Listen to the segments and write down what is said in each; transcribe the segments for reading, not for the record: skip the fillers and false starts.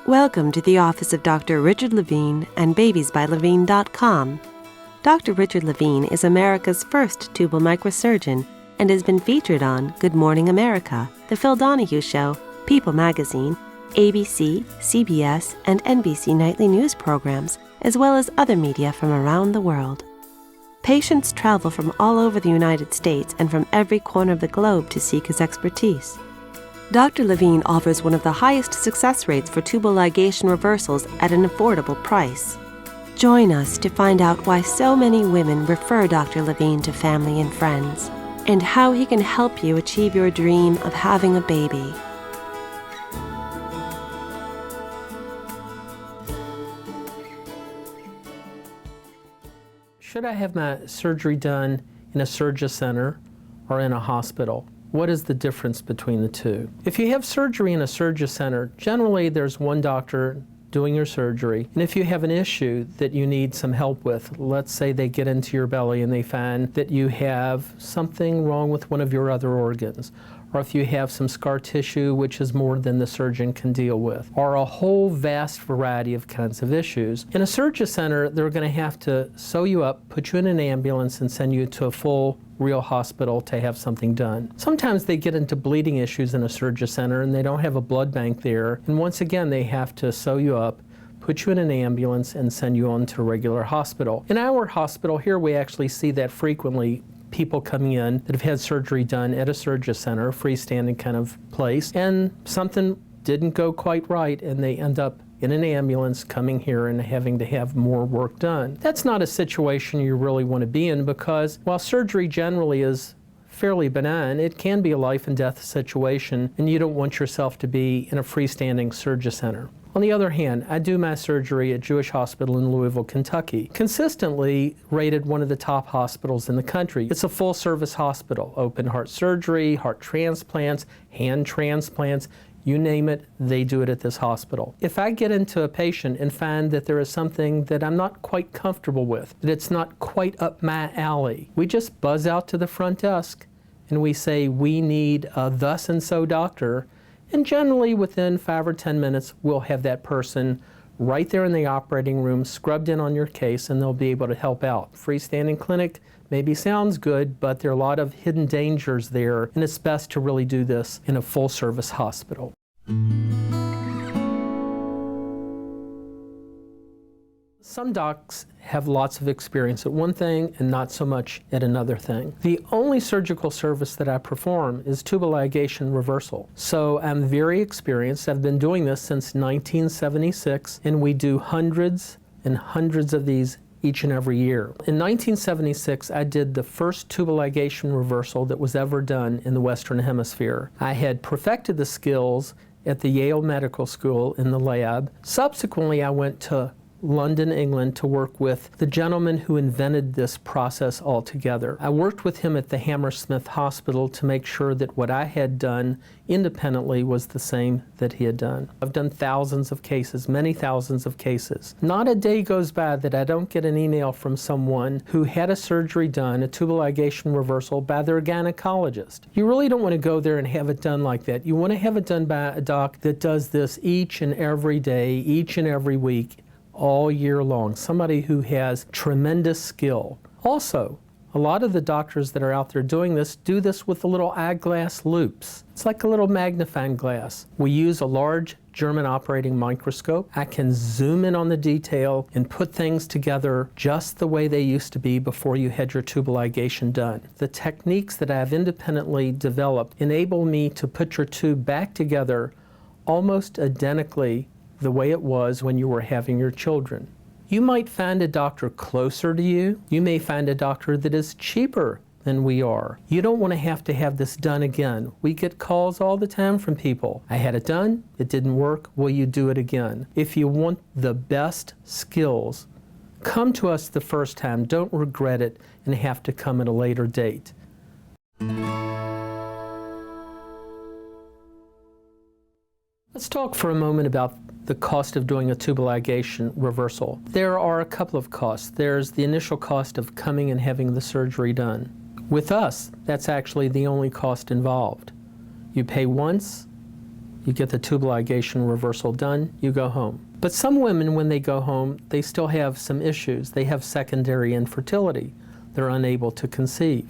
Welcome to the office of Dr. Richard Levine and babiesbylevine.com. Dr. Richard Levine is America's first tubal microsurgeon and has been featured on Good Morning America, The Phil Donahue Show, People Magazine, ABC, CBS, and NBC nightly news programs, as well as other media from around the world. Patients travel from all over the United States and from every corner of the globe to seek his expertise. Dr. Levine offers one of the highest success rates for tubal ligation reversals at an affordable price. Join us to find out why so many women refer Dr. Levine to family and friends, and how he can help you achieve your dream of having a baby. Should I have my surgery done in a surgi-center or in a hospital? What is the difference between the two? If you have surgery in a surgi-center, generally there's one doctor doing your surgery, and if you have an issue that you need some help with, let's say they get into your belly and they find that you have something wrong with one of your other organs, or if you have some scar tissue which is more than the surgeon can deal with, or a whole vast variety of kinds of issues. In a surgi-center, they're going to have to sew you up, put you in an ambulance, and send you to a full real hospital to have something done. Sometimes they get into bleeding issues in a surgi-center and they don't have a blood bank there, and once again they have to sew you up, put you in an ambulance, and send you on to a regular hospital. In our hospital here, we actually see that frequently. People coming in that have had surgery done at a surgi-center, a freestanding kind of place, and something didn't go quite right and they end up in an ambulance coming here and having to have more work done. That's not a situation you really want to be in, because while surgery generally is fairly benign, it can be a life and death situation, and you don't want yourself to be in a freestanding surgi-center. On the other hand, I do my surgery at Jewish Hospital in Louisville, Kentucky, consistently rated one of the top hospitals in the country. It's a full-service hospital, open heart surgery, heart transplants, hand transplants, you name it, they do it at this hospital. If I get into a patient and find that there is something that I'm not quite comfortable with, that it's not quite up my alley, we just buzz out to the front desk and we say, we need a thus and so doctor. And generally within 5 or 10 minutes, we'll have that person right there in the operating room, scrubbed in on your case, and they'll be able to help out. Freestanding clinic maybe sounds good, but there are a lot of hidden dangers there, and it's best to really do this in a full-service hospital. Some docs have lots of experience at one thing and not so much at another thing. The only surgical service that I perform is tubal ligation reversal. So I'm very experienced. I've been doing this since 1976, and we do hundreds and hundreds of these each and every year. In 1976, I did the first tubal ligation reversal that was ever done in the Western Hemisphere. I had perfected the skills at the Yale Medical School in the lab. Subsequently, I went to London, England, to work with the gentleman who invented this process altogether. I worked with him at the Hammersmith Hospital to make sure that what I had done independently was the same that he had done. I've done thousands of cases, many thousands of cases. Not a day goes by that I don't get an email from someone who had a surgery done, a tubal ligation reversal, by their gynecologist. You really don't want to go there and have it done like that. You want to have it done by a doc that does this each and every day, each and every week, all year long, somebody who has tremendous skill. Also, a lot of the doctors that are out there doing this do this with the little eyeglass loops. It's like a little magnifying glass. We use a large German operating microscope. I can zoom in on the detail and put things together just the way they used to be before you had your tubal ligation done. The techniques that I have independently developed enable me to put your tube back together almost identically the way it was when you were having your children. You might find a doctor closer to you. You may find a doctor that is cheaper than we are. You don't want to have this done again. We get calls all the time from people. I had it done, it didn't work, will you do it again? If you want the best skills, come to us the first time. Don't regret it and have to come at a later date. Let's talk for a moment about the cost of doing a tubal ligation reversal. There are a couple of costs. There's the initial cost of coming and having the surgery done. With us, that's actually the only cost involved. You pay once, You get the tubal ligation reversal done, you go home. But some women, when they go home, they still have some issues. They have secondary infertility. They're unable to conceive.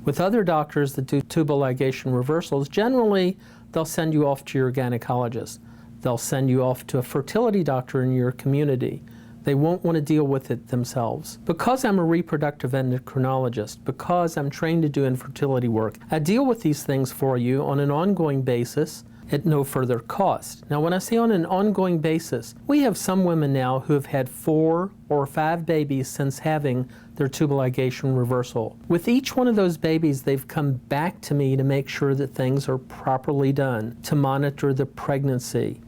With other doctors that do tubal ligation reversals, generally they'll send you off to your gynecologist. They'll send you off to a fertility doctor in your community. They won't want to deal with it themselves. Because I'm a reproductive endocrinologist, because I'm trained to do infertility work, I deal with these things for you on an ongoing basis at no further cost. Now, when I say on an ongoing basis, we have some women now who have had 4 or 5 babies since having their tubal ligation reversal. With each one of those babies, they've come back to me to make sure that things are properly done, to monitor the pregnancy.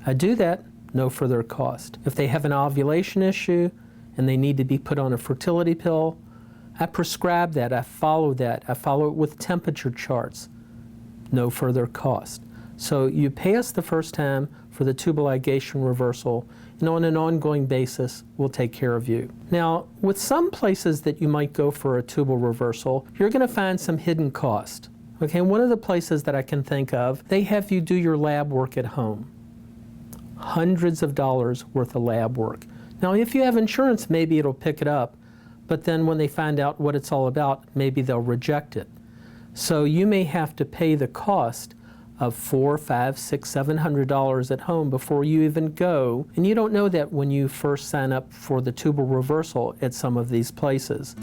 I do that, no further cost. If they have an ovulation issue and they need to be put on a fertility pill, I prescribe that, I follow it with temperature charts, no further cost. So you pay us the first time for the tubal ligation reversal, and on an ongoing basis, we'll take care of you. Now, with some places that you might go for a tubal reversal, you're going to find some hidden cost. Okay, one of the places that I can think of, they have you do your lab work at home. Hundreds of dollars worth of lab work. Now, if you have insurance, maybe it'll pick it up, but then when they find out what it's all about, maybe they'll reject it. So you may have to pay the cost of $400, $500, $600, $700 at home before you even go, and you don't know that when you first sign up for the tubal reversal at some of these places.